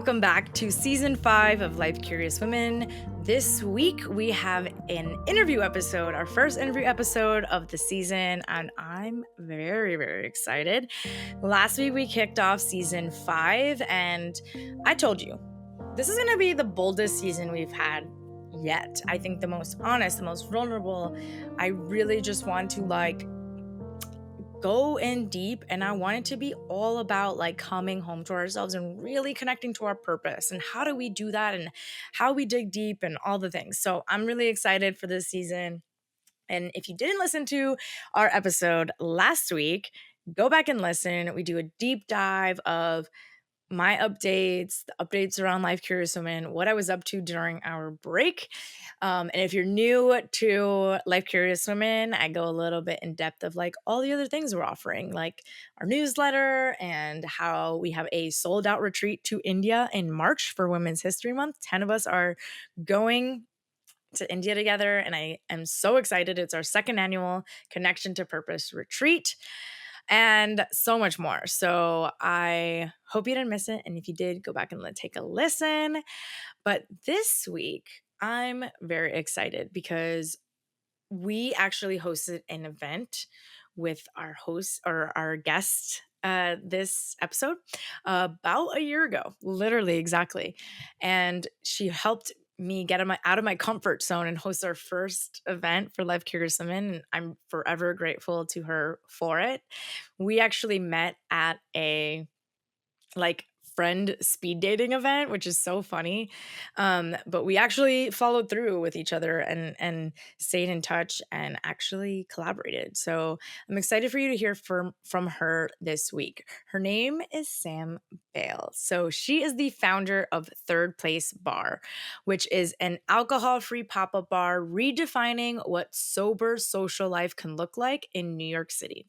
welcome back to season 5 of Life Curious Women. This week we have an interview episode, our first interview episode of the season, and I'm very, very excited. Last week we kicked off season 5, and I told you this is going to be the boldest season we've had yet. I think the most honest, the most vulnerable. I really just want to go in deep, and I want it to be all about coming home to ourselves and really connecting to our purpose and how do we do that and how we dig deep and all the things. So I'm really excited for this season. And if you didn't listen to our episode last week, go back and listen. We do a deep dive of my updates, the updates around Life Curious Women, what I was up to during our break. And if you're new to Life Curious Women, I go a little bit in depth of all the other things we're offering, like our newsletter and how we have a sold out retreat to India in March for Women's History Month. 10 of us are going to India together, and I am so excited. It's our second annual Connection to Purpose retreat and so much more. So I hope you didn't miss it. And if you did, go back and take a listen. But this week, I'm very excited because we actually hosted an event with our host or our guest this episode about a year ago, literally exactly. And she helped me get out of my comfort zone and host our first event for Life Curious Women. And I'm forever grateful to her for it. We actually met at a friend speed dating event, which is so funny. But we actually followed through with each other and stayed in touch and actually collaborated. So I'm excited for you to hear from her this week. Her name is Sam Bale. So she is the founder of Third Place Bar, which is an alcohol-free pop-up bar redefining what sober social life can look like in New York City.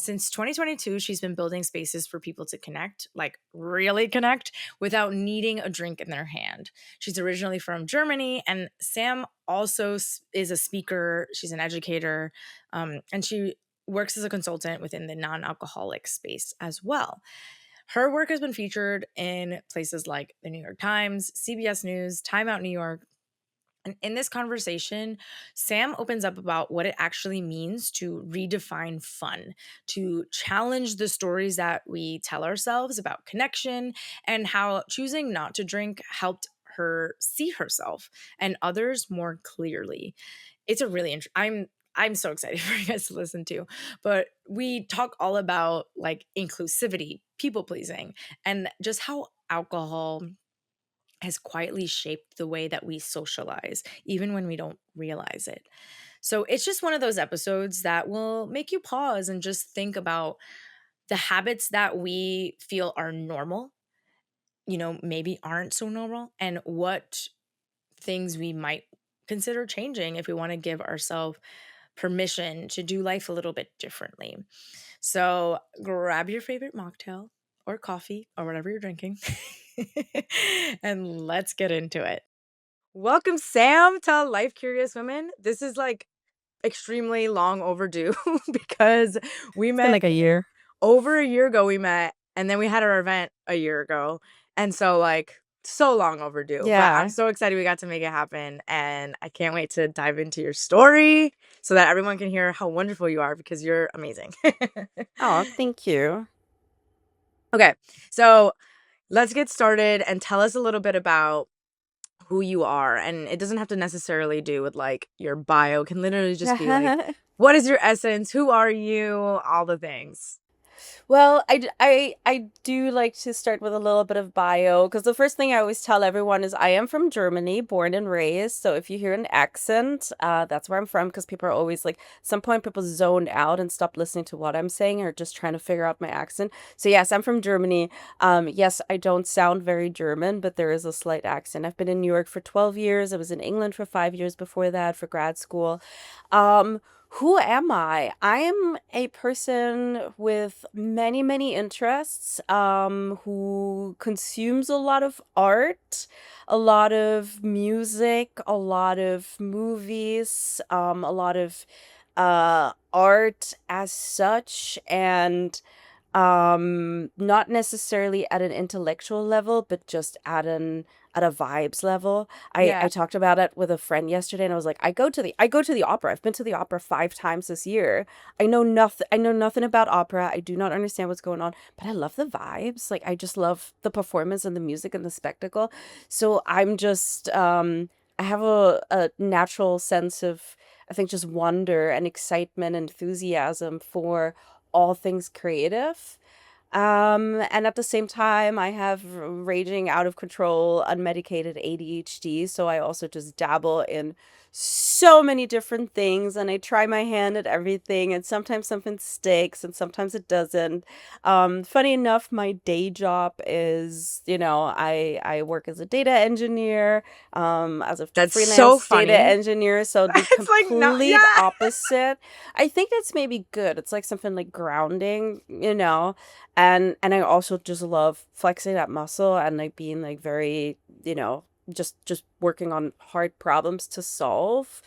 Since 2022, she's been building spaces for people to connect, really connect, without needing a drink in their hand. She's originally from Germany, and Sam also is a speaker. She's an educator, and she works as a consultant within the non-alcoholic space as well. Her work has been featured in places like the New York Times, CBS News, Time Out New York. And in this conversation, Sam opens up about what it actually means to redefine fun, to challenge the stories that we tell ourselves about connection, and how choosing not to drink helped her see herself and others more clearly. It's a really I'm so excited for you guys to listen to. But we talk all about inclusivity, people pleasing, and just how alcohol has quietly shaped the way that we socialize, even when we don't realize it. So it's just one of those episodes that will make you pause and just think about the habits that we feel are normal, maybe aren't so normal, and what things we might consider changing if we want to give ourselves permission to do life a little bit differently. So grab your favorite mocktail or coffee or whatever you're drinking and let's get into it. Welcome, Sam, to Life Curious Women. This is extremely long overdue because we It's been met like a year. over a year ago. We met, and then we had our event a year ago. And so so long overdue, but I'm Yeah. so excited we got to make it happen. And I can't wait to dive into your story so that everyone can hear how wonderful you are because you're amazing. Oh, thank you. Okay, so let's get started and tell us a little bit about who you are. And it doesn't have to necessarily do with your bio. It can literally just be what is your essence? Who are you? All the things. Well, I do like to start with a little bit of bio because the first thing I always tell everyone is I am from Germany, born and raised. So if you hear an accent, that's where I'm from because people are always at some point people zoned out and stopped listening to what I'm saying or just trying to figure out my accent. So yes, I'm from Germany. Yes, I don't sound very German, but there is a slight accent. I've been in New York for 12 years. I was in England for 5 years before that for grad school. Who am I? I am a person with many, many interests, who consumes a lot of art, a lot of music, a lot of movies, a lot of art as such, and Not necessarily at an intellectual level, but just at a vibes level. I Yeah. talked about it with a friend yesterday, and I was like, I go to the opera. I've been to the opera 5 times this year. I know nothing about opera. I do not understand what's going on, but I love the vibes. Like, I just love the performance and the music and the spectacle. So I'm just I have a natural sense of, I think, just wonder and excitement, enthusiasm for all things creative. And at the same time, I have raging out of control, unmedicated ADHD. So I also just dabble in so many different things and I try my hand at everything. And sometimes something sticks and sometimes it doesn't. Funny enough, my day job is, I work as a data engineer, as a That's so freelance data funny. engineer. So the It's like, no, complete yeah. opposite. I think that's maybe good. It's like something like grounding. And I also just love flexing that muscle and like being like very, just working on hard problems to solve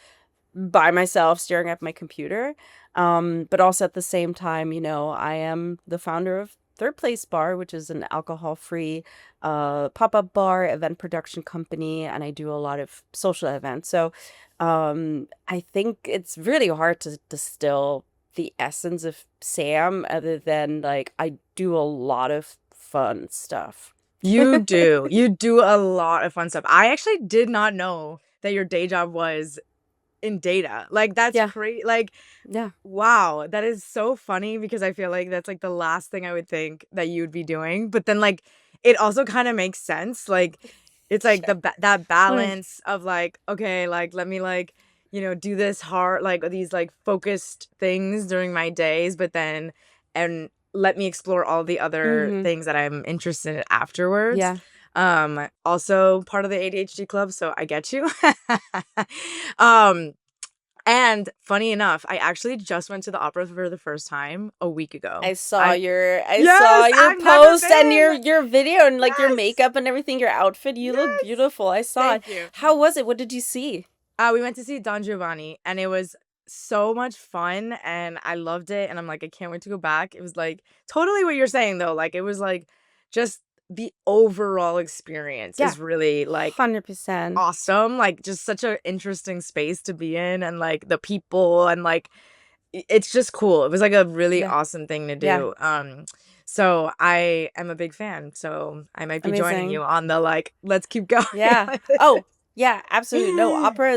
by myself staring at my computer. But also at the same time, I am the founder of Third Place Bar, which is an alcohol-free pop-up bar event production company, and I do a lot of social events. So I think it's really hard to distill the essence of Sam other than like I do a lot of fun stuff. You do. You do a lot of fun stuff. I actually did not know that your day job was in data. Like, that's Yeah, crazy. Like, yeah. wow, that is so funny because I feel like that's like the last thing I would think that you would be doing. But then, like, it also kind of makes sense. Like, it's like Sure. that Mm, balance of like, okay, like let me like, do this hard, like these like focused things during my days, but then and let me explore all the other mm-hmm. things that I'm interested in afterwards. Yeah. Also part of the ADHD club, so I get you. um and funny enough, I actually just went to the opera for the first time a week ago. I saw Yes, your I've never post and been. your video and like your Yes. makeup and everything, your outfit. You look Yes. beautiful. I saw it. Thank you. How was it? What did you see? We went to see Don Giovanni and it was so much fun and I loved it and I'm like, I can't wait to go back. It was like totally what you're saying though. Like it was like just the overall experience Yeah. is really like 100%. awesome. Like just such an interesting space to be in and like the people and like it's just cool. It was like a really Yeah. awesome thing to Yeah. do. So I am a big fan. So I might be joining you Amazing. on the like, let's keep going Yeah. with it. Oh, yeah, absolutely. No, opera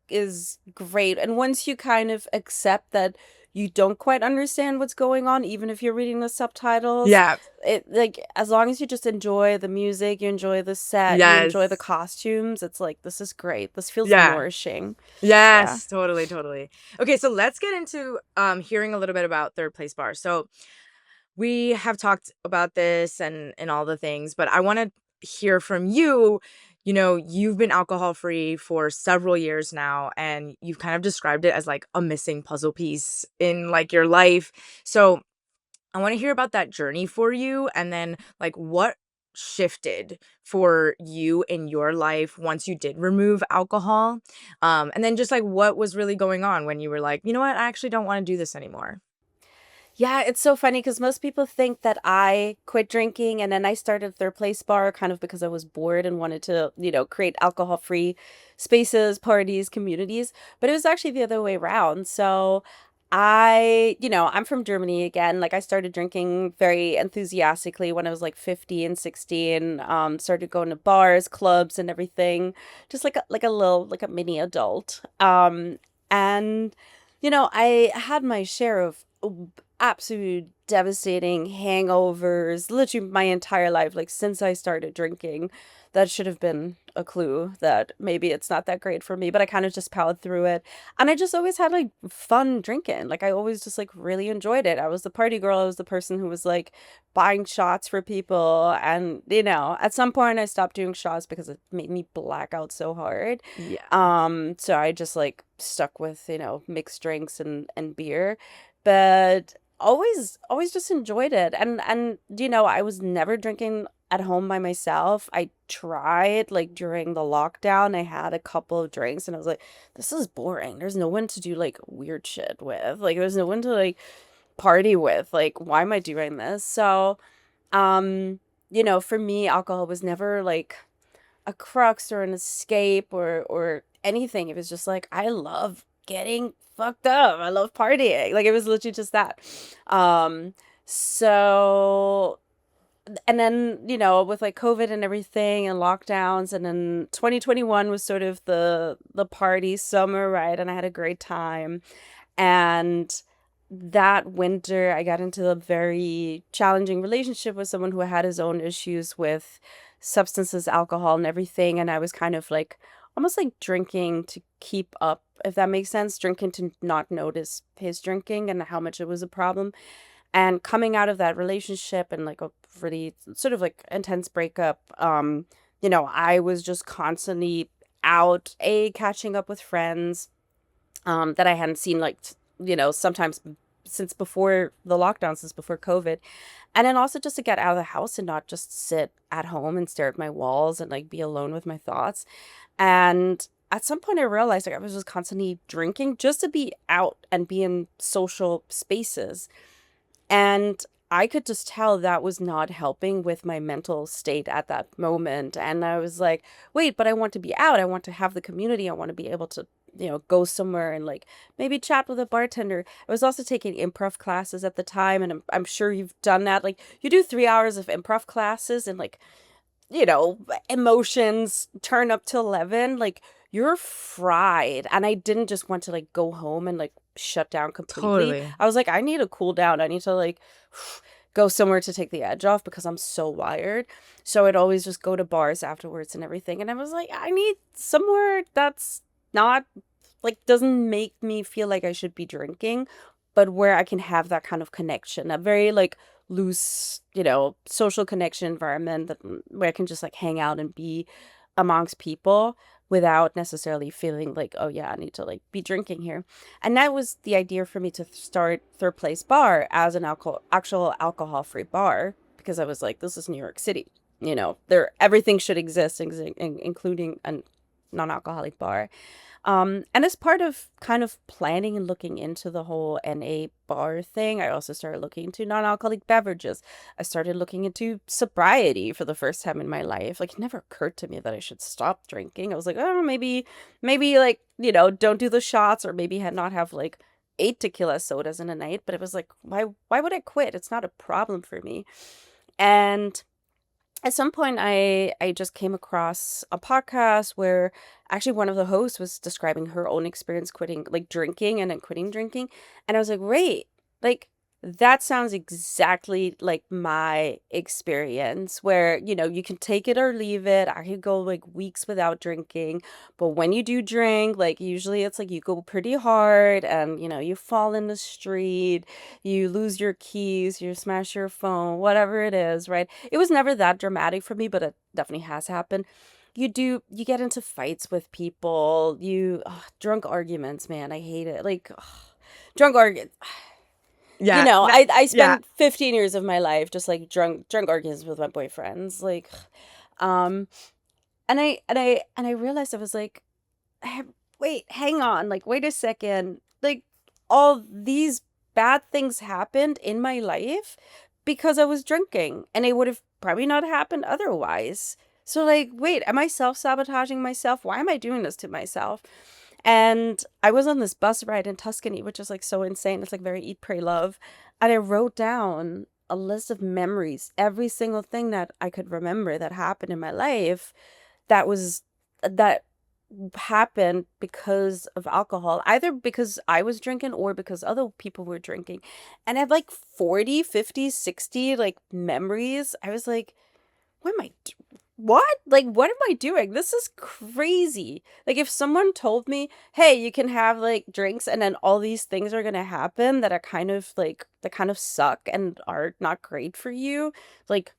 is great. And once you kind of accept that you don't quite understand what's going on, even if you're reading the subtitles, Yeah. it like as long as you just enjoy the music, you enjoy the set, you enjoy the Yes. costumes, it's like this is great. This feels Yeah. nourishing. Yeah. Yes, totally, totally. Okay, so let's get into hearing a little bit about Third Place Bar. So we have talked about this and all the things, but I want to hear from you. You've been alcohol free for several years now, and you've kind of described it as like a missing puzzle piece in like your life. So I want to hear about that journey for you and then like what shifted for you in your life once you did remove alcohol. And then just like what was really going on when you were like, you know what, I actually don't want to do this anymore. Yeah, it's so funny because most people think that I quit drinking and then I started Third Place Bar kind of because I was bored and wanted to, create alcohol-free spaces, parties, communities. But it was actually the other way around. So I'm from Germany again. Like I started drinking very enthusiastically when I was like 15, 16. Started going to bars, clubs, and everything, just like a mini adult. And I had my share of absolute devastating hangovers literally my entire life, like since I started drinking. That should have been a clue that maybe it's not that great for me, but I kind of just powered through it. And I just always had like fun drinking. Like I always just like really enjoyed it. I was the party girl. I was the person who was like buying shots for people. And at some point I stopped doing shots because it made me black out so hard. Yeah. So I just like stuck with, mixed drinks and beer. But always just enjoyed it. And I was never drinking at home by myself. I tried like during the lockdown. I had a couple of drinks and I was like, this is boring. There's no one to do like weird shit with. Like there's no one to like party with. Like, why am I doing this? So, um, for me, alcohol was never like a crux or an escape or anything. It was just like I love getting fucked up. I love partying. Like it was literally just that. Um, so and then, with like COVID and everything and lockdowns, and then 2021 was sort of the party summer, right? And I had a great time. And that winter, I got into a very challenging relationship with someone who had his own issues with substances, alcohol, and everything. And I was kind of like almost like drinking to keep up, if that makes sense, drinking to not notice his drinking and how much it was a problem. And coming out of that relationship and like a really sort of like intense breakup, I was just constantly out, catching up with friends that I hadn't seen like sometimes since before the lockdown, since before COVID. And then also just to get out of the house and not just sit at home and stare at my walls and like be alone with my thoughts. And at some point I realized like I was just constantly drinking just to be out and be in social spaces. And I could just tell that was not helping with my mental state at that moment. And I was like, wait, but I want to be out. I want to have the community. I want to be able to, go somewhere and like maybe chat with a bartender. I was also taking improv classes at the time. And I'm sure you've done that. Like you do 3 hours of improv classes and like emotions turn up to 11, like you're fried. And I didn't just want to like go home and like shut down completely. Totally. I was like, I need to cool down. I need to like go somewhere to take the edge off because I'm so wired. So I'd always just go to bars afterwards and everything. And I was like, I need somewhere that's not like doesn't make me feel like I should be drinking, but where I can have that kind of connection, a very like loose, social connection environment that where I can just like hang out and be amongst people without necessarily feeling like, oh yeah, I need to like be drinking here. And that was the idea for me to start Third Place Bar as an actual alcohol free bar, because I was like, this is New York City. There everything should exist, including a non-alcoholic bar. And as part of kind of planning and looking into the whole NA bar thing, I also started looking into non-alcoholic beverages. I started looking into sobriety for the first time in my life. Like, it never occurred to me that I should stop drinking. I was like, oh, maybe like, don't do the shots, or maybe not have like 8 tequila sodas in a night. But it was like, why would I quit? It's not a problem for me. And at some point I just came across a podcast where actually one of the hosts was describing her own experience quitting like drinking and then quitting drinking. And I was like, wait, like that sounds exactly like my experience, where you can take it or leave it. I could go like weeks without drinking, but when you do drink, like usually it's like you go pretty hard and you fall in the street, you lose your keys, you smash your phone, whatever it is, right? It was never that dramatic for me, but it definitely has happened. You get into fights with people, drunk arguments, man, I hate it. Like, drunk arguments. Yeah. I Yeah. spent 15 years of my life just like drunk arguments with my boyfriends, like, um, and I realized I was like, wait, hang on, like, wait a second, like, all these bad things happened in my life because I was drinking, and it would have probably not happened otherwise. So, like, wait, am I self-sabotaging myself? Why am I doing this to myself? And I was on this bus ride in Tuscany, which is like so insane. It's like very eat, pray, love. And I wrote down a list of memories, every single thing that I could remember that happened in my life that happened because of alcohol, either because I was drinking or because other people were drinking. And I have like 40, 50, 60 like memories. I was like, what am I what? Like, what am I doing? This is crazy. Like, if someone told me, hey, you can have like drinks and then all these things are gonna happen that are kind of like, that kind of suck and are not great for you, like,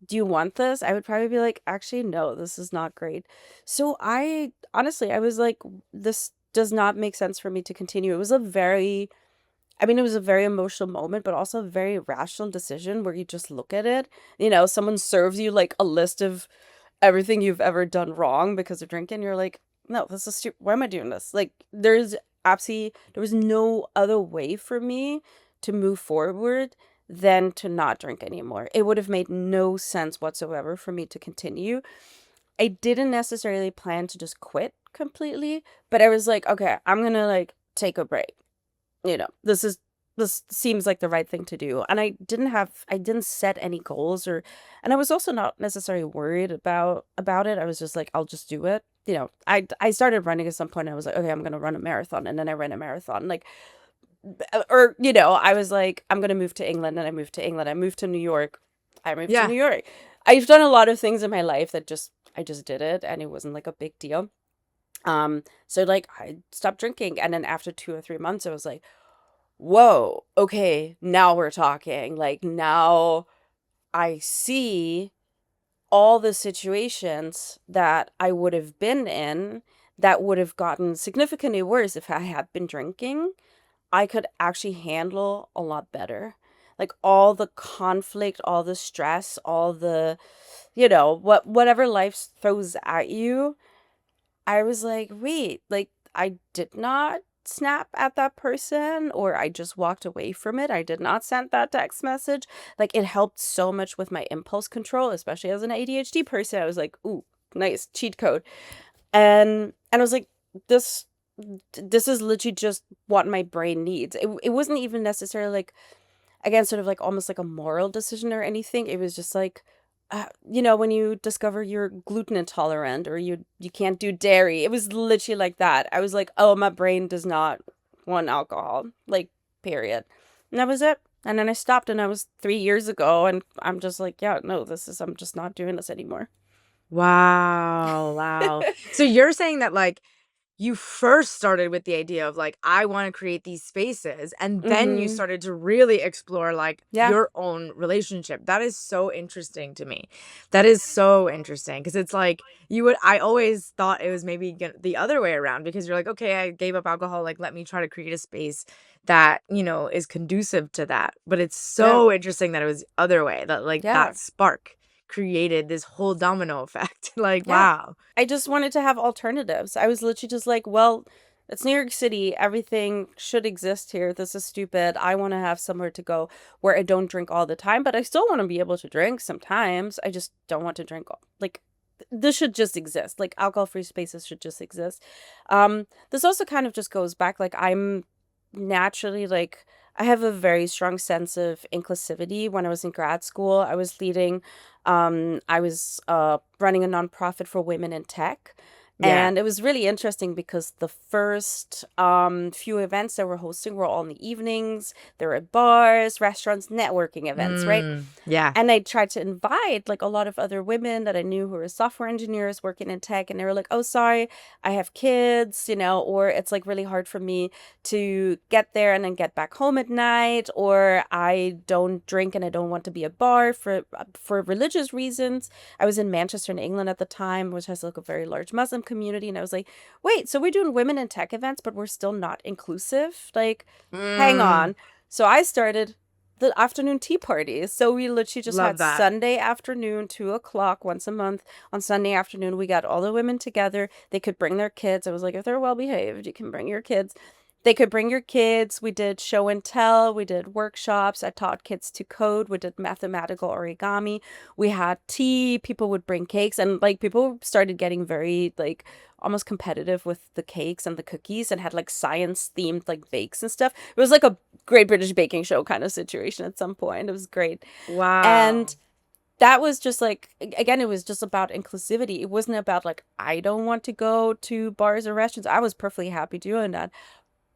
do you want this? I would probably be like, actually, no, this is not great. So I honestly, I was like, this does not make sense for me to continue. It was a very emotional moment, but also a very rational decision where you just look at it. Someone serves you like a list of everything you've ever done wrong because of drinking. You're like, no, this is stupid. Why am I doing this? Like, there was no other way for me to move forward than to not drink anymore. It would have made no sense whatsoever for me to continue. I didn't necessarily plan to just quit completely, but I was like, okay, I'm gonna like take a break. This seems like the right thing to do. And I didn't set any goals, and I was also not necessarily worried about it. I was just like, I'll just do it. I started running at some point. I was like, okay, I'm gonna run a marathon, and then I ran a marathon. Like, or I was like, I'm gonna move to England, and I moved to England. I moved to New York. I moved to Yeah. New York. I've done a lot of things in my life that I just did it, and it wasn't like a big deal. So like I stopped drinking, and then after 2 or 3 months, I was like, whoa, okay, now we're talking. Like, now I see all the situations that I would have been in that would have gotten significantly worse if I had been drinking. I could actually handle a lot better. Like, all the conflict, all the stress, all the, whatever life throws at you. I was like, wait, like, I did not snap at that person, or I just walked away from it. I did not send that text message. Like, it helped so much with my impulse control, especially as an ADHD person. I was like, ooh, nice cheat code. And I was like, this this is literally just what my brain needs. It wasn't even necessarily like, again, sort of like almost like a moral decision or anything. It was just like, when you discover you're gluten intolerant, or you can't do dairy. It was literally like that. I was like, oh, my brain does not want alcohol, like, period. And that was it. And then I stopped, and I was 3 years ago, and I'm just like, yeah, no, I'm just not doing this anymore. Wow. Wow. So you're saying that like you first started with the idea of like, I want to create these spaces. And then you Mm-hmm. started to really explore like Yeah. your own relationship. That is so interesting to me. That is so interesting. Cause it's like, I always thought it was maybe the other way around because you're like, okay, I gave up alcohol. Like, let me try to create a space that, is conducive to that. But it's Yeah. so interesting that it was the other way, that like Yeah. that spark created this whole domino effect. Like, Yeah. wow. I just wanted to have alternatives. I was literally just like, well, it's New York City. Everything should exist here. This is stupid. I want to have somewhere to go where I don't drink all the time, but I still want to be able to drink sometimes. I just don't want to drink like, this should just exist. Like, alcohol-free spaces should just exist. This also kind of just goes back, like, I'm naturally like, I have a very strong sense of inclusivity. When I was in grad school, I was running a nonprofit for women in tech. Yeah. And it was really interesting because the first few events that we're hosting were all in the evenings. They were at bars, restaurants, networking events, right? Yeah. And I tried to invite like a lot of other women that I knew who were software engineers working in tech, and they were like, "Oh, sorry, I have kids, or it's like really hard for me to get there and then get back home at night, or I don't drink and I don't want to be a bar for religious reasons." I was in Manchester in England at the time, which has like a very large Muslim community, and I was like, "Wait, so we're doing women in tech events, but we're still not inclusive? Like, hang Mm, on." So I started the afternoon tea parties. So we literally just love had that. Sunday afternoon, 2 o'clock once a month. On Sunday afternoon, we got all the women together. They could bring their kids. I was like, if they're well behaved, you can bring your kids. They could bring your kids. We did show and tell. We did workshops. I taught kids to code. We did mathematical origami. We had tea. People would bring cakes. And like, people started getting very like almost competitive with the cakes and the cookies, and had like science themed like bakes and stuff. It was like a Great British Baking Show kind of situation at some point. It was great. And Wow. that was just like, again, it was just about inclusivity. It wasn't about like, I don't want to go to bars or restaurants. I was perfectly happy doing that.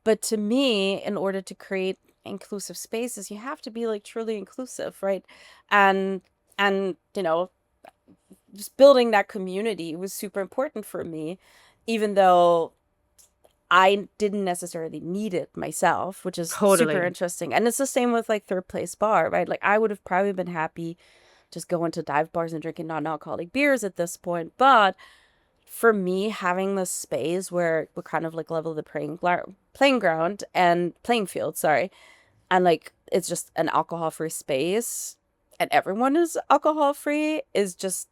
But to me, in order to create inclusive spaces, you have to be like truly inclusive, right? And and just building that community was super important for me, even though I didn't necessarily need it myself, which is super Totally. interesting. And it's the same with like Third Place Bar, right? Like, I would have probably been happy just going to dive bars and drinking non-alcoholic beers at this point. But for me, having this space where we're kind of like level the playing ground and playing field, sorry, and like it's just an alcohol-free space and everyone is alcohol-free, is just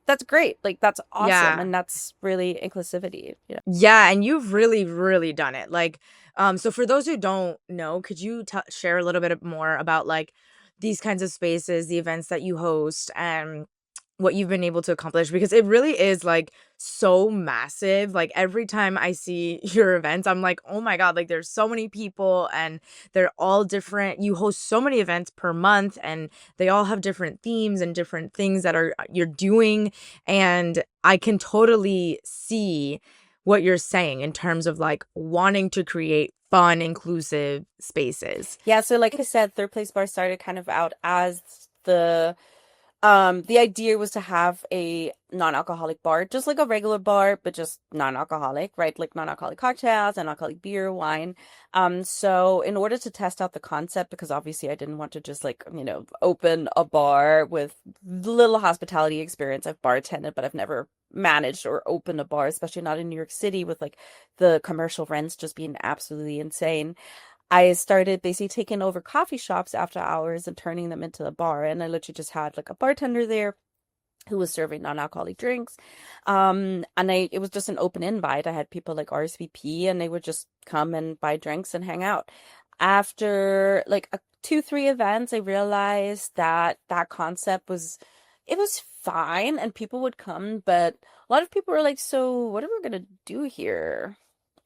that's great. Like, that's awesome, Yeah. and that's really inclusivity, Yeah, and you've really, really done it. Like, so for those who don't know, could you share a little bit more about like these kinds of spaces, the events that you host, and what you've been able to accomplish? Because it really is like so massive. Like every time I see your events, I'm like, oh my God, like there's so many people and they're all different. You host so many events per month and they all have different themes and different things that are you're doing. And I can totally see what you're saying in terms of like wanting to create fun, inclusive spaces. Yeah, so like I said, Third Place Bar started kind of out as the idea was to have a non-alcoholic bar, just like a regular bar, but just non-alcoholic, right? Like non-alcoholic cocktails, non-alcoholic beer, wine. So in order to test out the concept, because obviously I didn't want to just like, open a bar with little hospitality experience. I've bartended, but I've never managed or opened a bar, especially not in New York City with like the commercial rents just being absolutely insane. I started basically taking over coffee shops after hours and turning them into a bar. And I literally just had like a bartender there who was serving non-alcoholic drinks. And it was just an open invite. I had people like RSVP and they would just come and buy drinks and hang out. After like 2, 3 events, I realized that that concept it was fine and people would come, but a lot of people were like, so what are we gonna do here?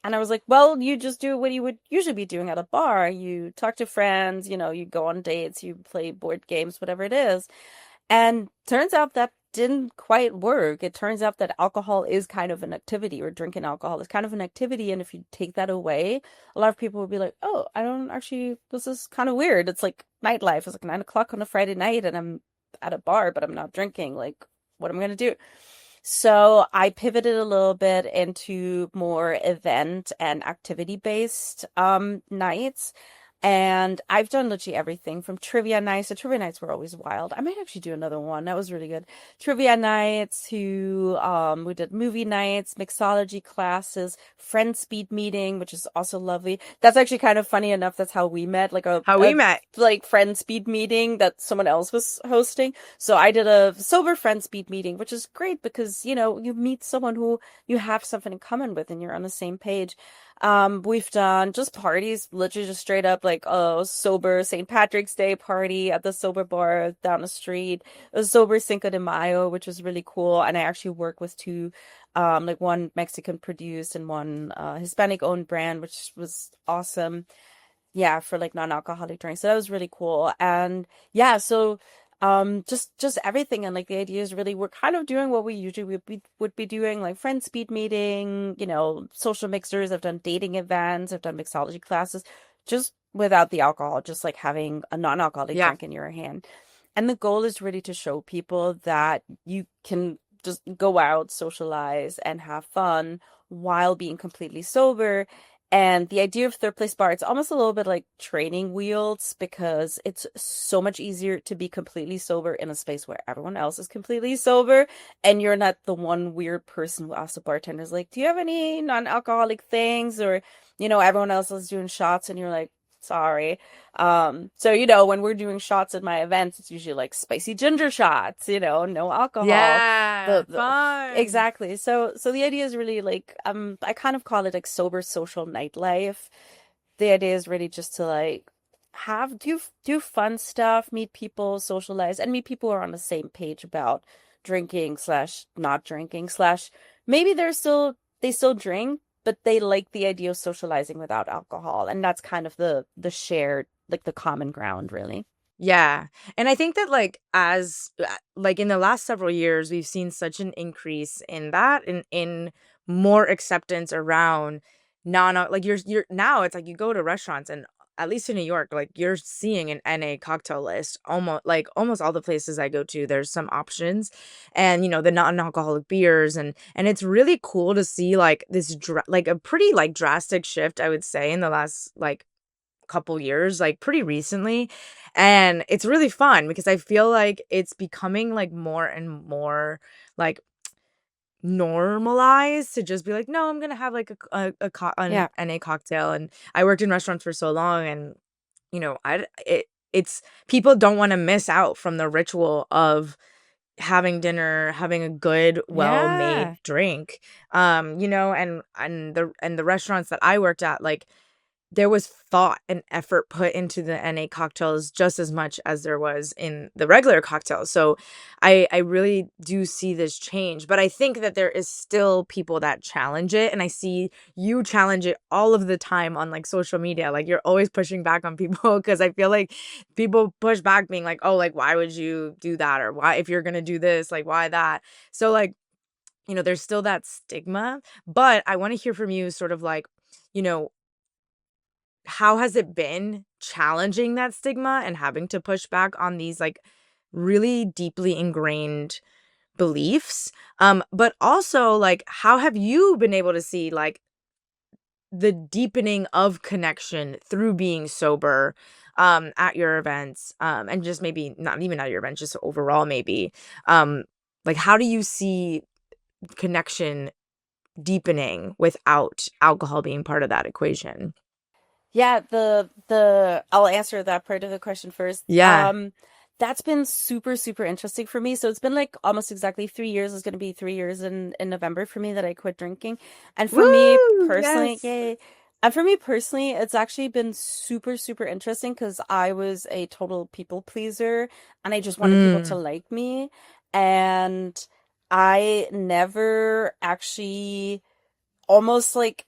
And I was like, well, you just do what you would usually be doing at a bar. You talk to friends, you go on dates, you play board games, whatever it is. And turns out that didn't quite work. It turns out that alcohol is kind of an activity, or drinking alcohol is kind of an activity. And if you take that away, a lot of people will be like, oh, I don't actually, this is kind of weird. It's like nightlife. It's like 9 o'clock on a Friday night and I'm at a bar, but I'm not drinking. Like, what am I going to do? So I pivoted a little bit into more event and activity based nights. And I've done literally everything from trivia nights. The trivia nights were always wild. I might actually do another one. That was really good. Trivia nights to we did movie nights, mixology classes, friend speed meeting, which is also lovely. That's actually kind of funny enough. That's how we met, like How we met. like friend speed meeting that someone else was hosting. So I did a sober friend speed meeting, which is great because, you meet someone who you have something in common with and you're on the same page. We've done just parties, literally just straight up like a sober St. Patrick's Day party at the sober bar down the street, a sober Cinco de Mayo, which was really cool. And I actually work with two, like one Mexican produced and one Hispanic owned brand, which was awesome. Yeah, for like non-alcoholic drinks. So that was really cool. And yeah, so just everything. And like the idea is really we're kind of doing what we usually would be doing, like friend speed meeting, social mixers. I've done dating events, I've done mixology classes, just without the alcohol, just like having a non-alcoholic Yeah. drink in your hand. And the goal is really to show people that you can just go out, socialize, and have fun while being completely sober. And the idea of Third Place Bar, it's almost a little bit like training wheels because it's so much easier to be completely sober in a space where everyone else is completely sober and you're not the one weird person who asks the bartenders, like, do you have any non-alcoholic things? Or, everyone else is doing shots and you're like, sorry. So, when we're doing shots at my events, it's usually like spicy ginger shots, no alcohol. Yeah. The Fun. Exactly. So the idea is really like I kind of call it like sober social nightlife. The idea is really just to like have do fun stuff, meet people, socialize, and meet people who are on the same page about drinking slash not drinking slash maybe they still drink, but they like the idea of socializing without alcohol. And that's kind of the shared, like the common ground, really. Yeah. And I think that like like in the last several years we've seen such an increase in that in more acceptance around non like you're now it's like you go to restaurants and at least in New York like you're seeing an NA cocktail list almost all the places I go to there's some options and the non-alcoholic beers and it's really cool to see like this like a pretty like drastic shift I would say in the last like couple years, like pretty recently. And it's really fun because I feel like it's becoming like more and more like normalized to just be like, no, I'm gonna have like an Yeah. NA cocktail. And I worked in restaurants for so long, and it's people don't want to miss out from the ritual of having dinner, having a good, well-made Yeah. drink. And the restaurants that I worked at, like, there was thought and effort put into the NA cocktails just as much as there was in the regular cocktails. So I really do see this change, but I think that there is still people that challenge it, and I see you challenge it all of the time on, like, social media. Like, you're always pushing back on people because I feel like people push back being like, "Oh, like, why would you do that?" Or, "Why if you're gonna do this, like, why that?" So, like, there's still that stigma, but I wanna hear from you sort of like, you know, how has it been challenging that stigma and having to push back on these, like, really deeply ingrained beliefs? But also, like, how have you been able to see, like, the deepening of connection through being sober, at your events, and just maybe not even at your events, just overall maybe? Um, like, how do you see connection deepening without alcohol being part of that equation? Yeah, the I'll answer that part of the question first. Yeah. That's been super, super interesting for me. So it's been like almost exactly 3 years. It's going to be 3 years in November for me that I quit drinking. And for me Woo! personally, Yes. yay. And for me personally, it's actually been super, super interesting because I was a total people pleaser and I just wanted people to Mm, like me. And I never actually almost like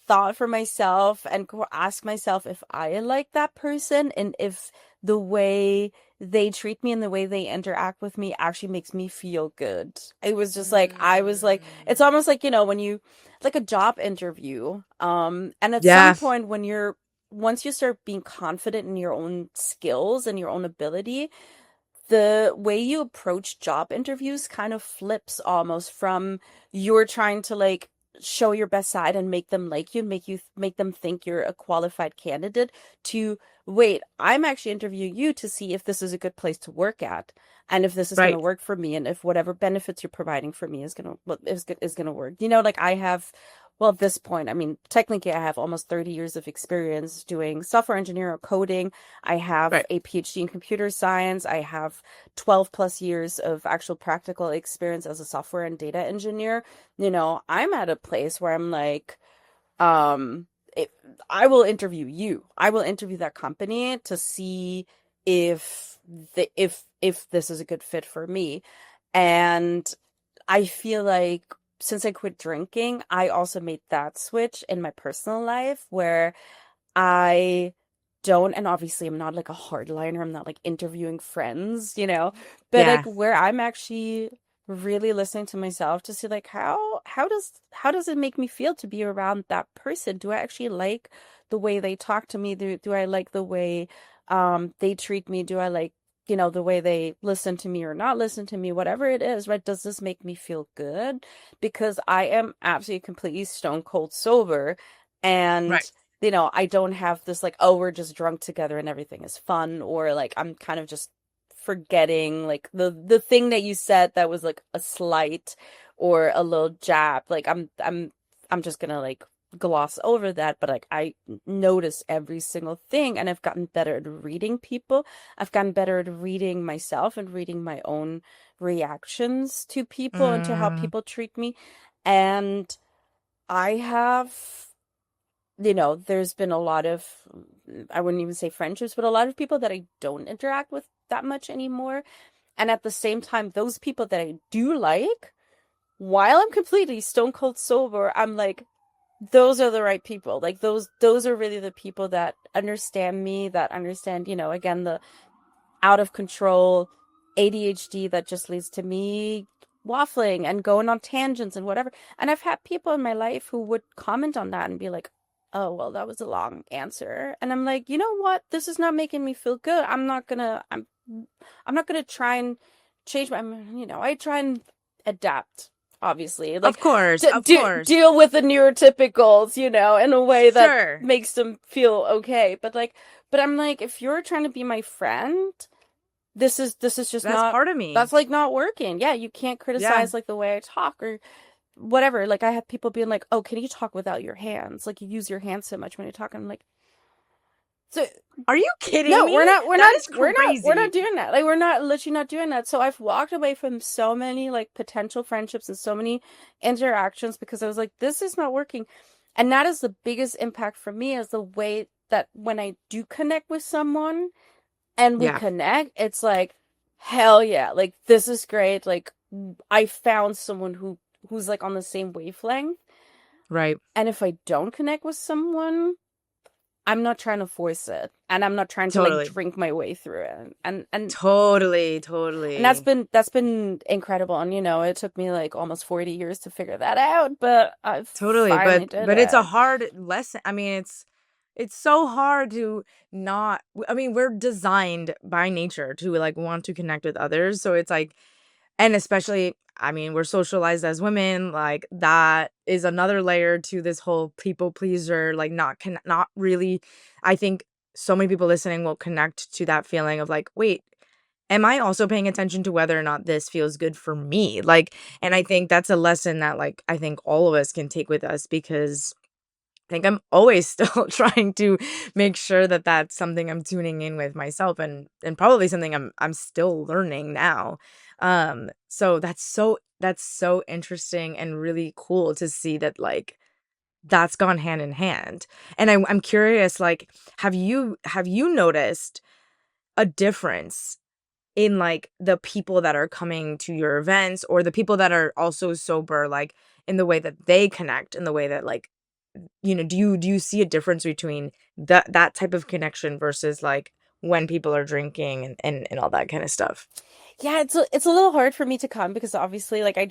thought for myself and ask myself if I like that person and if the way they treat me and the way they interact with me actually makes me feel good. It was just like I was like it's mm. almost like, when you like a job interview and at some Yeah, point when you're once you start being confident in your own skills and your own ability, the way you approach job interviews kind of flips almost from you're trying to like show your best side and make them like you, make them think you're a qualified candidate to wait, I'm actually interviewing you to see if this is a good place to work at and if this is going to right. work for me and if whatever benefits you're providing for me is going to work. Like I have well, at this point, I mean, technically, I have almost 30 years of experience doing software engineering or coding. I have Right. a PhD in computer science. I have 12 plus years of actual practical experience as a software and data engineer. I'm at a place where I'm like, um, it, I will interview you. I will interview that company to see if if this is a good fit for me. And I feel like since I quit drinking, I also made that switch in my personal life where I don't, and obviously I'm not like a hardliner. I'm not like interviewing friends, but like Yeah. where I'm actually really listening to myself to see like how does it make me feel to be around that person? Do I actually like the way they talk to me? Do I like the way they treat me? Do I like the way they listen to me or not listen to me, whatever it is, right? Does this make me feel good? Because I am absolutely completely stone cold sober Right. and I don't have this like, oh, we're just drunk together and everything is fun, or like I'm kind of just forgetting like the thing that you said that was like a slight or a little jab. Like I'm just gonna like gloss over that, but like I notice every single thing and I've gotten better at reading people. I've gotten better at reading myself and reading my own reactions to people and to how Mm, people treat me. And I have there's been a lot of, I wouldn't even say friendships, but a lot of people that I don't interact with that much anymore. And at the same time, those people that I do like, while I'm completely stone cold sober, I'm like, those are the right people. Like those are really the people that understand me, that understand, again, the out of control ADHD that just leads to me waffling and going on tangents and whatever. And I've had people in my life who would comment on that and be like, "Oh, well, that was a long answer." And I'm like, "You know what? This is not making me feel good. I'm not going to try and change I try and adapt, obviously. of Like course, of course. deal with the neurotypicals, in a way that Sure. makes them feel okay. But I'm like, if you're trying to be my friend, this is just That's not part of me. that's like not working. Yeah, you can't Yeah. criticize like the way I talk or whatever. Like I have people being like, "Oh, can you talk without your hands? Like you use your hands so much when you talk." I'm like, So Are you kidding no, me? we're not. We're That not. is We're not crazy. doing that. Like we're not literally not doing that. So I've walked away from so many like potential friendships and so many interactions because I was like, this is not working, and that is the biggest impact for me is the way that when I do connect with someone and we Yeah, connect, it's like, hell yeah, like this is great. Like I found someone who's like on the same wavelength. right. And if I don't connect with someone, I'm not trying to force it, and I'm not trying to like Totally. drink my way through it. Totally, And totally. that's been incredible. And it took me like almost 40 years to figure that out, but I Totally, finally did but it's a it. hard lesson. I mean, it's so hard to not I mean, we're designed by nature to like want to connect with others. So it's like and especially I mean, we're socialized as women, like that is another layer to this whole people pleaser, like not really I think so many people listening will connect to that feeling of like, wait, am I also paying attention to whether or not this feels good for me? Like, and I think that's a lesson that, like, I think all of us can take with us because I think I'm always still trying to make sure that that's something I'm tuning in with myself and probably something I'm still learning now. So that's so interesting and really cool to see that like that's gone hand in hand. And I'm curious, like, have you noticed a difference in like the people that are coming to your events or the people that are also sober, like in the way that they connect, in the way that like, do you see a difference between that type of connection versus like when people are drinking and all that kind of stuff? Yeah, it's a little hard for me to come because obviously like I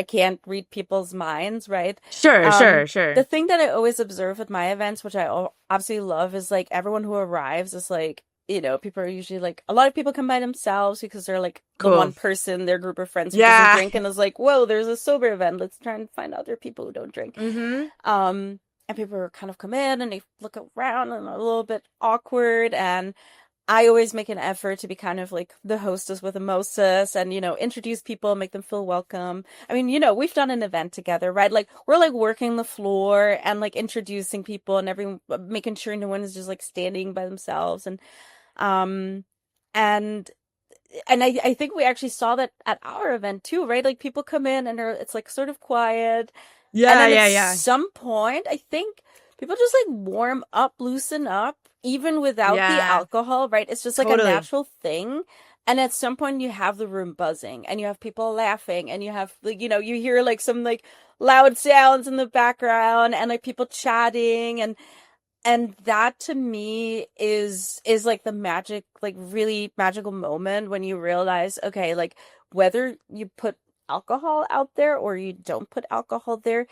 can't read people's minds, right? Sure, Um sure, sure. the thing that I always observe at my events, which I absolutely love, is like everyone who arrives is like, people are usually like a lot of people come by themselves because they're like the Cool. one person, their group of friends who doesn't Yeah. drink and is like, whoa, there's a sober event. Let's try and find other people who don't drink. Mhm. And people kind of come in and they look around and are a little bit awkward, and I always make an effort to be kind of like the hostess with a mostess and, introduce people, make them feel welcome. I mean, we've done an event together, right? Like we're like working the floor and like introducing people and making sure no one is just like standing by themselves. Um, and, and I think we actually saw that at our event too, right? Like people come in and it's like sort of quiet. And Yeah, then at yeah, yeah. some point, I think people just like warm up, loosen up, even without the Yeah. alcohol, right? It's just like a Totally. natural thing. And at some point, you have the room buzzing and you have people laughing and you have like, you hear like some like loud sounds in the background and like people chatting, and that to me is like the magic, like really magical moment when you realize, okay, like whether you put alcohol out there or you don't put alcohol there,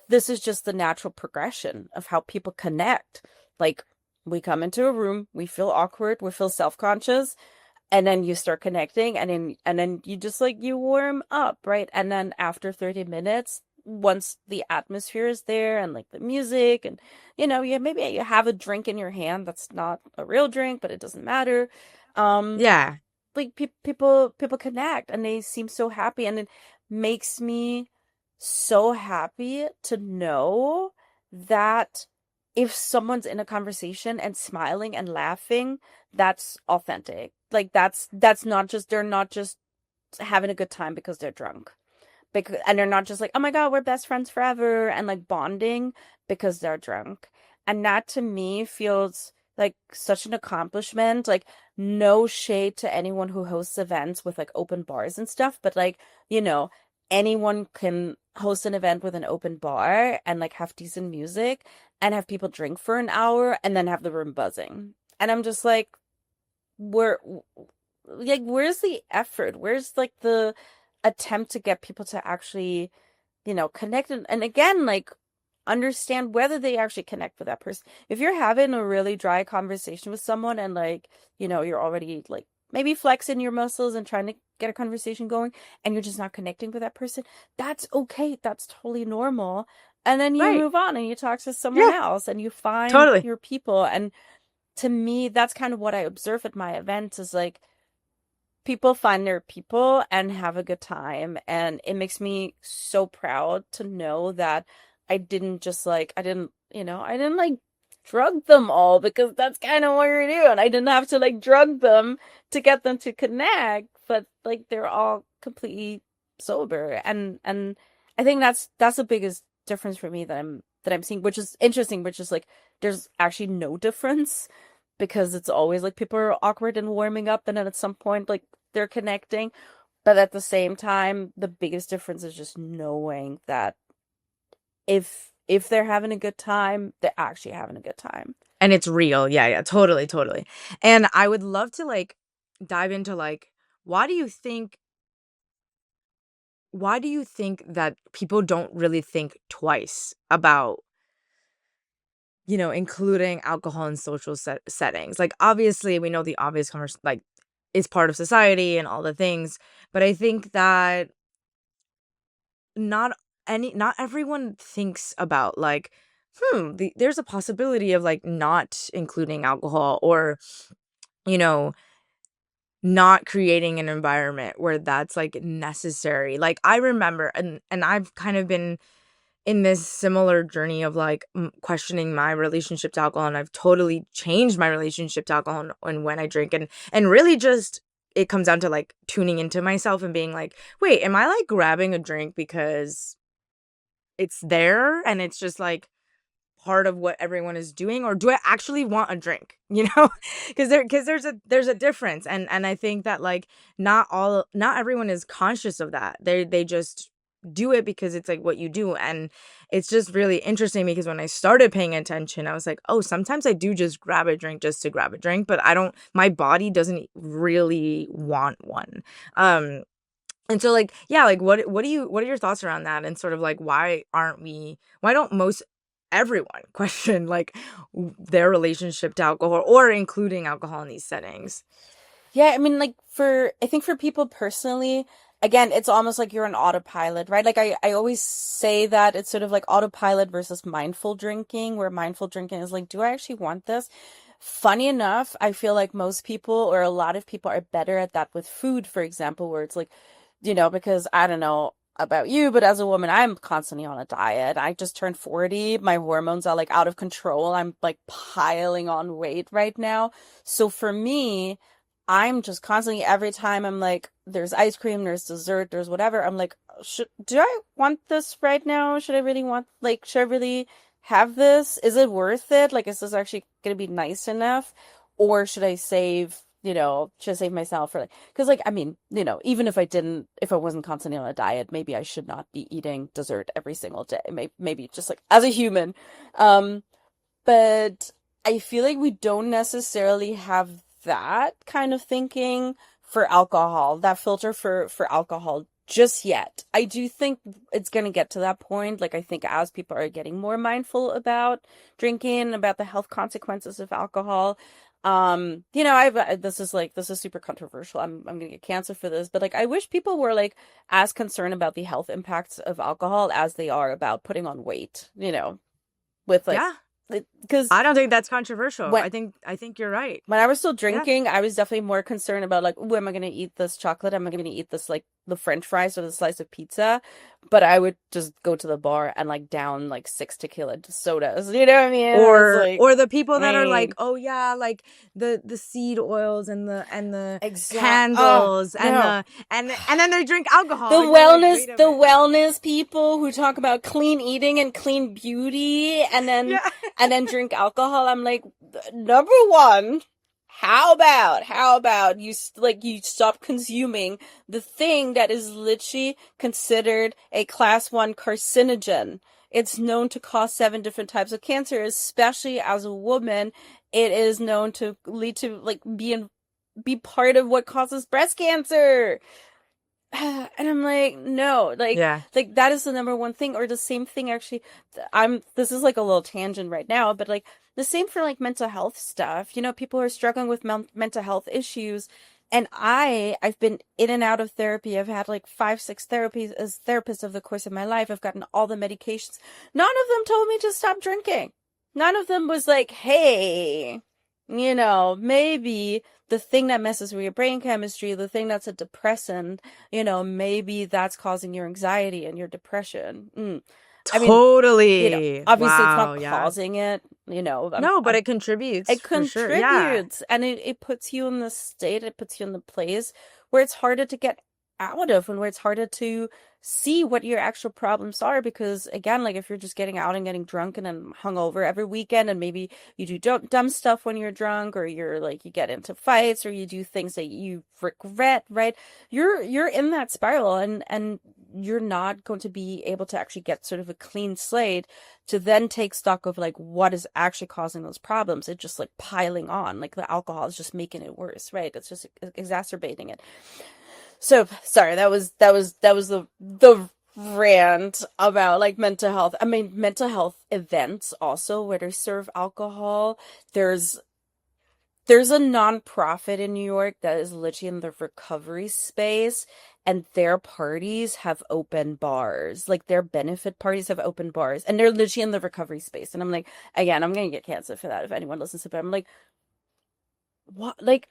this is just the natural progression of how people connect. Like we come into a room, we feel awkward, we feel self-conscious, and then you start connecting, and then you just like you warm up, right? And then after 30 minutes, once the atmosphere is there and like the music and maybe you have a drink in your hand that's not a real drink, but it doesn't matter. um Yeah. like people connect and they seem so happy, and it makes me so happy to know that if someone's in a conversation and smiling and laughing, that's authentic. Like that's not just, they're not just having a good time because they're drunk, because and they're not just like, oh my god, we're best friends forever and like bonding because they're drunk. And that to me feels like such an accomplishment. Like no shade to anyone who hosts events with like open bars and stuff, but like, you know anyone can host an event with an open bar and like have decent music and have people drink for an hour and then have the room buzzing. And I'm just where where's the effort, where's like the attempt to get people to actually connect, and again, like understand whether they actually connect with that person. If you're having a really dry conversation with someone and like you're already like maybe flexing your muscles and trying to get a conversation going and you're just not connecting with that person, that's okay, that's totally normal. And then you Right. move on and you talk to someone Yeah. else and you find Totally. your people. And to me, that's kind of what I observe at my events, is like people find their people and have a good time. And it makes me so proud to know that I didn't just like, I didn't like drug them all because that's kind of what you're doing. I didn't have to like drug them to get them to connect, but like they're all completely sober, and I think that's the biggest difference for me that I'm seeing, which is interesting, which is like there's actually no difference because it's always like people are awkward and warming up, and then at some point like they're connecting. But at the same time, the biggest difference is just knowing that if they're having a good time, they're actually having a good time. And it's real. Yeah, yeah, totally, totally. And I would love to like dive into like why do you think why do you think that people don't really think twice about, including alcohol in social settings? Like obviously we know the obvious like it's part of society and all the things, but I think that not not everyone thinks about like there's a possibility of like not including alcohol or you know not creating an environment where that's like necessary. Like I remember and I've kind of been in this similar journey of like questioning my relationship to alcohol, and I've totally changed my relationship to alcohol and when I drink, and really just it comes down to like tuning into myself and being like, wait, am I like grabbing a drink because it's there and it's just like part of what everyone is doing, or do I actually want a drink? Because there's a difference, and I think that like not everyone is conscious of that. They just do it because it's like what you do, and it's just really interesting because when I started paying attention, I was like, oh, sometimes I do just grab a drink just to grab a drink, but I don't. My body doesn't really want one. And so like, yeah, like what are your thoughts around that? And sort of like why don't most everyone question like their relationship to alcohol or including alcohol in these settings? Yeah, I mean, like I think for people personally, again, it's almost like you're an autopilot, right? Like I always say that it's sort of like autopilot versus mindful drinking, where mindful drinking is like, do I actually want this? Funny enough, I feel like most people or a lot of people are better at that with food, for example, where it's like, because I don't know about you, but as a woman, I'm constantly on a diet. I just turned 40. My hormones are like out of control. I'm like piling on weight right now. So for me, I'm just constantly, every time I'm like, there's ice cream, there's dessert, there's whatever, I'm like, do I want this right now? Should I really have this? Is it worth it? Like, is this actually going to be nice enough? Or should I save myself for like, because like, I mean, even if I wasn't constantly on a diet, maybe I should not be eating dessert every single day. Maybe just like as a human. Um, but I feel like we don't necessarily have that kind of thinking for alcohol, that filter for alcohol just yet. I do think it's going to get to that point. Like, I think as people are getting more mindful about drinking, about the health consequences of alcohol, this is super controversial. I'm gonna get canceled for this, but like, I wish people were like as concerned about the health impacts of alcohol as they are about putting on weight, with like, Yeah, because I don't think that's controversial. when I think you're right. when I was still Yeah. drinking, I was definitely more concerned about like, oh, am I gonna eat this chocolate? Am I gonna eat this like the French fries or the slice of pizza? But I would just go to the bar and like down like 6 tequila sodas. You know what I mean? It was like, Or the people that are like, mm, oh yeah, like the seed oils and the oh candles and no. the and then they drink alcohol The and you're like, wellness wait a the minute. wellness people who talk about clean eating and clean beauty and then Yeah. drink alcohol. I'm like, number one, how about you stop consuming the thing that is literally considered a class 1 carcinogen. It's known to cause 7 different types of cancer, especially as a woman. It is known to lead to like be part of what causes breast cancer. And I'm like, no, Yeah. like that is the number one thing. Or the same thing, actually. This is like a little tangent right now, but like the same for like mental health stuff. People are struggling with mental health issues. And I've been in and out of therapy. I've had like 5, 6 therapies as therapists over the course of my life. I've gotten all the medications. None of them told me to stop drinking. None of them was like, hey, maybe the thing that messes with your brain chemistry, the thing that's a depressant, maybe that's causing your anxiety and your depression. I mean, Totally. obviously it's Wow. not Yeah. causing it, No, but I'm it contributes it for sure. Yeah. contributes, and it puts you in the state, it puts you in the place where it's harder to get out of, and where it's harder to see what your actual problems are. Because again, like if you're just getting out and getting drunk and then hungover every weekend, and maybe you do dumb stuff when you're drunk, or you're like you get into fights, or you do things that you regret, right? You're in that spiral, and you're not going to be able to actually get sort of a clean slate to then take stock of like what is actually causing those problems. It's just like piling on, like the alcohol is just making it worse, right? It's just exacerbating it. So sorry, that was the rant about like mental health. I mean, mental health events also where they serve alcohol. There's there's a nonprofit in New York that is literally in the recovery space, and their parties have open bars. Like their benefit parties have open bars, and they're literally in the recovery space. And I'm like, again, I'm gonna get canceled for that if anyone listens to it. But I'm like, what? Like,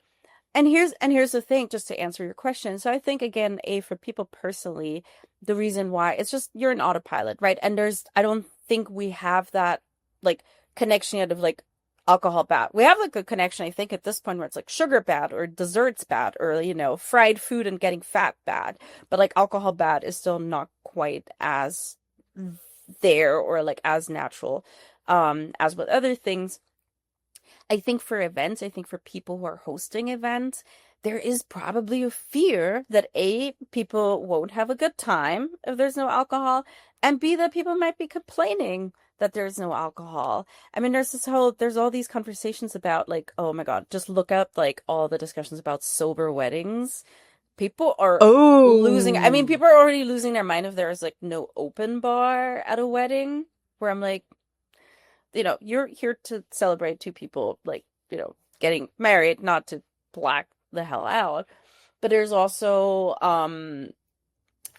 and here's the thing, just to answer your question. So I think again, for people personally, the reason why it's just you're an autopilot, right? And I don't think we have that like connection yet of like alcohol bad. We have like a connection, I think, at this point where it's like sugar bad or desserts bad or fried food and getting fat bad. But like alcohol bad is still not quite as there or like as natural as with other things. I think for events, I think for people who are hosting events, there is probably a fear that A, people won't have a good time if there's no alcohol, and B, that people might be complaining that there's no alcohol. I mean, there's all these conversations about like, oh my God, just look up like all the discussions about sober weddings. People are I mean, Oh. people are already losing their mind if there's like no open bar at a wedding, where I'm like, you're here to celebrate two people, like, getting married, not to black the hell out. But there's also,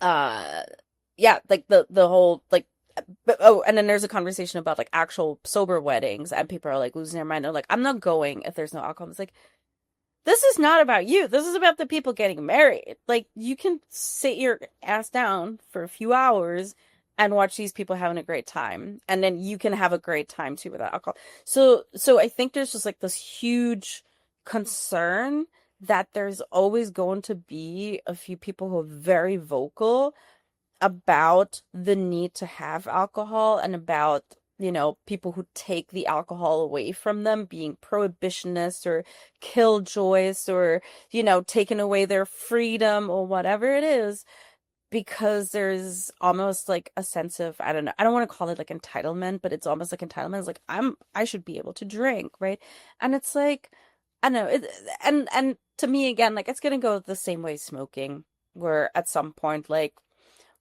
uh, yeah, like the whole, like, oh, and then there's a conversation about like actual sober weddings, and people are like losing their mind. They're like, I'm not going if there's no alcohol. It's like, this is not about you. This is about the people getting married. Like, you can sit your ass down for a few hours and watch these people having a great time. And then you can have a great time too without alcohol. So I think there's just like this huge concern that there's always going to be a few people who are very vocal about the need to have alcohol, and about people who take the alcohol away from them being prohibitionists or killjoys, or taking away their freedom or whatever it is, because there's almost like a sense of, I don't know, I don't want to call it like entitlement, but it's almost like entitlement. It's like I should be able to drink, right? And it's like, I don't know, and to me again, like it's gonna go the same way smoking, where at some point like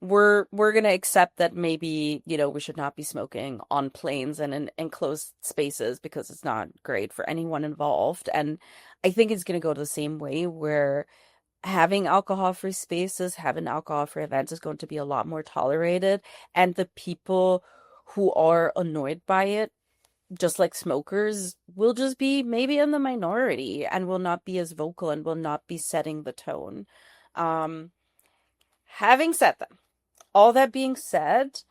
we're gonna accept that maybe we should not be smoking on planes and in enclosed spaces, because it's not great for anyone involved. And I think it's gonna go the same way, where having alcohol-free spaces, having alcohol-free events is going to be a lot more tolerated, and the people who are annoyed by it, just like smokers, will just be maybe in the minority and will not be as vocal and will not be setting the tone. Um, Having said that, all that being said,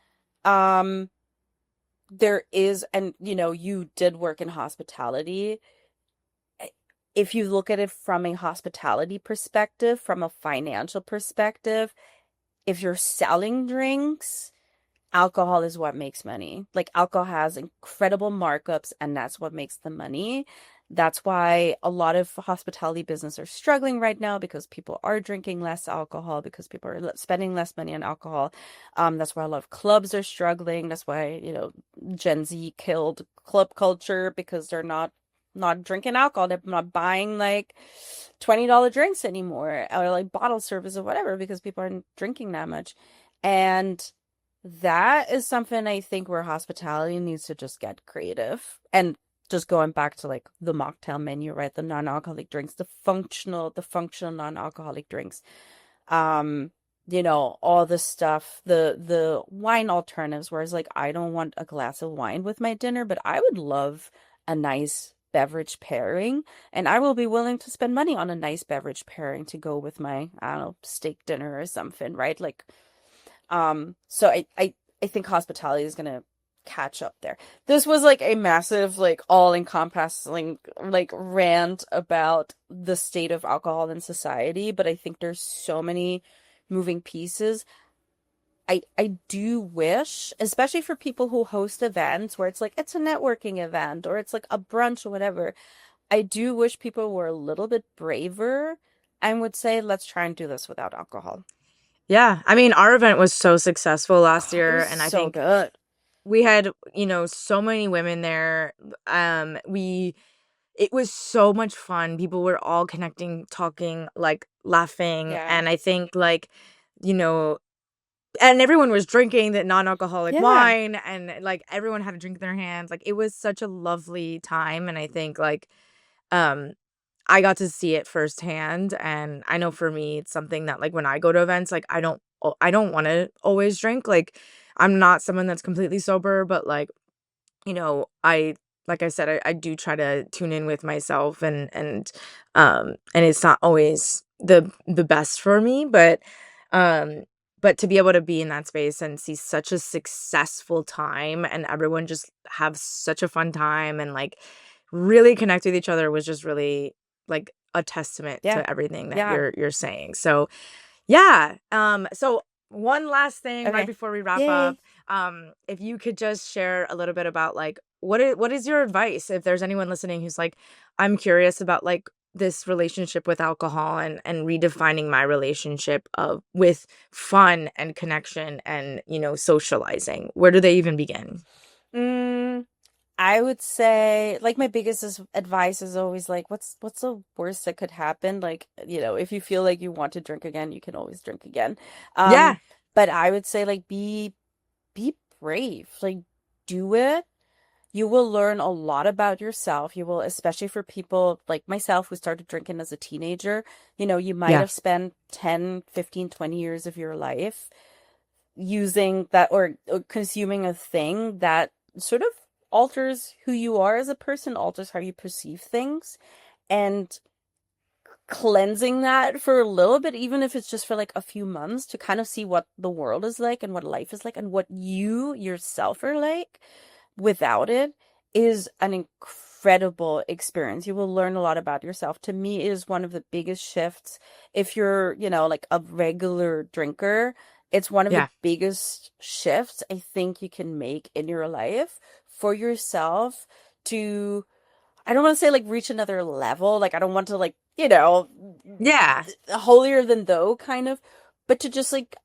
um, there is, and you did work in hospitality. If you look at it from a hospitality perspective, from a financial perspective, if you're selling drinks, alcohol is what makes money. Like alcohol has incredible markups, and that's what makes the money. That's why a lot of hospitality business are struggling right now, because people are drinking less alcohol, because people are spending less money on alcohol. That's why a lot of clubs are struggling. That's why, Gen Z killed club culture, because they're not drinking alcohol. They're not buying like $20 drinks anymore, or like bottle service or whatever, because people aren't drinking that much. And that is something I think where hospitality needs to just get creative. And just going back to like the mocktail menu, right? The non-alcoholic drinks, the functional non-alcoholic drinks. Um, all the stuff, the wine alternatives, whereas like I don't want a glass of wine with my dinner, but I would love a nice beverage pairing, and I will be willing to spend money on a nice beverage pairing to go with my, I don't know, steak dinner or something, right? Like, so I think hospitality is gonna catch up there. This was like a massive, like all-encompassing, like rant about the state of alcohol in society, but I think there's so many moving pieces. I do wish, especially for people who host events where it's like it's a networking event or it's like a brunch or whatever, I do wish people were a little bit braver and would say, let's try and do this without alcohol. Yeah. I mean, our event was so successful last Oh, it year, was and I so think good. we had, so many women there. It was so much fun. People were all connecting, talking, like laughing, Yeah. and I think like, you know, and everyone was drinking that non-alcoholic Yeah. wine, and like everyone had a drink in their hands. Like it was such a lovely time, and I think like um I got to see it firsthand, and I know for me it's something that like when I go to events, like I don't want to always drink. Like I'm not someone that's completely sober, but like I like I said, I do try to tune in with myself, and it's not always the best for me, um but to be able to be in that space and see such a successful time and everyone just have such a fun time and like really connect with each other was just really like a testament Yeah. to everything that Yeah. you're saying. So yeah. So one last thing right Okay. before we wrap up, Yay. if you could just share a little bit about like what is your advice if there's anyone listening who's like, I'm curious about like this relationship with alcohol and redefining my relationship of with fun and connection and socializing. Where do they even begin? Mm, I would say like my biggest advice is always like what's the worst that could happen? Like, if you feel like you want to drink again, you can always drink again. Um, Yeah. but I would say like be brave. Like do it. You will learn a lot about yourself. You will, especially for people like myself who started drinking as a teenager, you might Yeah. have spent 10, 15, 20 years of your life using that or consuming a thing that sort of alters who you are as a person, alters how you perceive things, and cleansing that for a little bit, even if it's just for like a few months, to kind of see what the world is like and what life is like and what you yourself are like without it is an incredible experience. You will learn a lot about yourself. To me, it is one of the biggest shifts. If you're, like a regular drinker, it's one of the Yeah. biggest shifts I think you can make in your life for yourself to, I don't want to say like reach another level. Like, I don't want to like, Yeah. holier than thou kind of, but to just like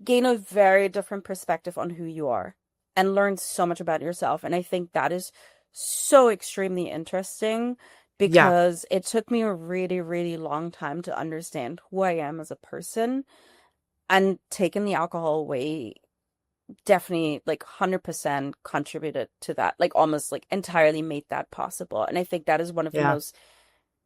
gain a very different perspective on who you are and learn so much about yourself. And I think that is so extremely interesting Yeah. because it took me a really, really long time to understand who I am as a person, and taking the alcohol away definitely like 100% contributed to that, like almost like entirely made that possible. And I think that is one of the Yeah. most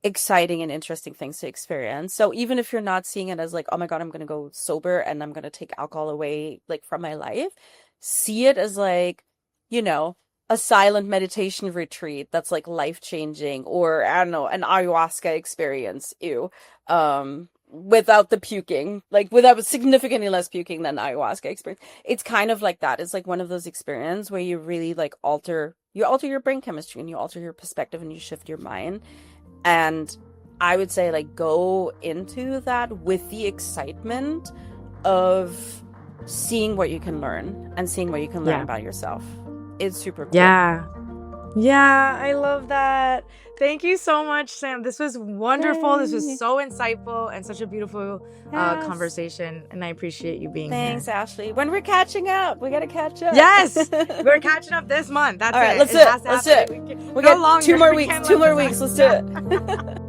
exciting and interesting things to experience. So even if you're not seeing it as like, oh my God, I'm going to go sober and I'm going to take alcohol away like from my life, see it as like, you know, a silent meditation retreat that's like life changing, or I don't know, an ayahuasca experience, without the puking, like without significantly less puking than ayahuasca experience. It's kind of like that. It's like one of those experiences where you really like you alter your brain chemistry and you alter your perspective and you shift your mind. And I would say like go into that with the excitement of seeing what you can learn and seeing what you can learn Yeah. about yourself. It's super cool. Yeah. Yeah, I love that. Thank you so much, Sam. This was wonderful. This was Yay. so insightful and such a beautiful Yes. conversation. And I appreciate you being Thanks, here. Ashley. When we're catching up, we gotta catch up. Yes, we're catching up this month. That's All right, it. let's It do it. has to Let's do happen. it. We We no got longer. 2 more We weeks. can't 2 let more this weeks. Let's do happen. it.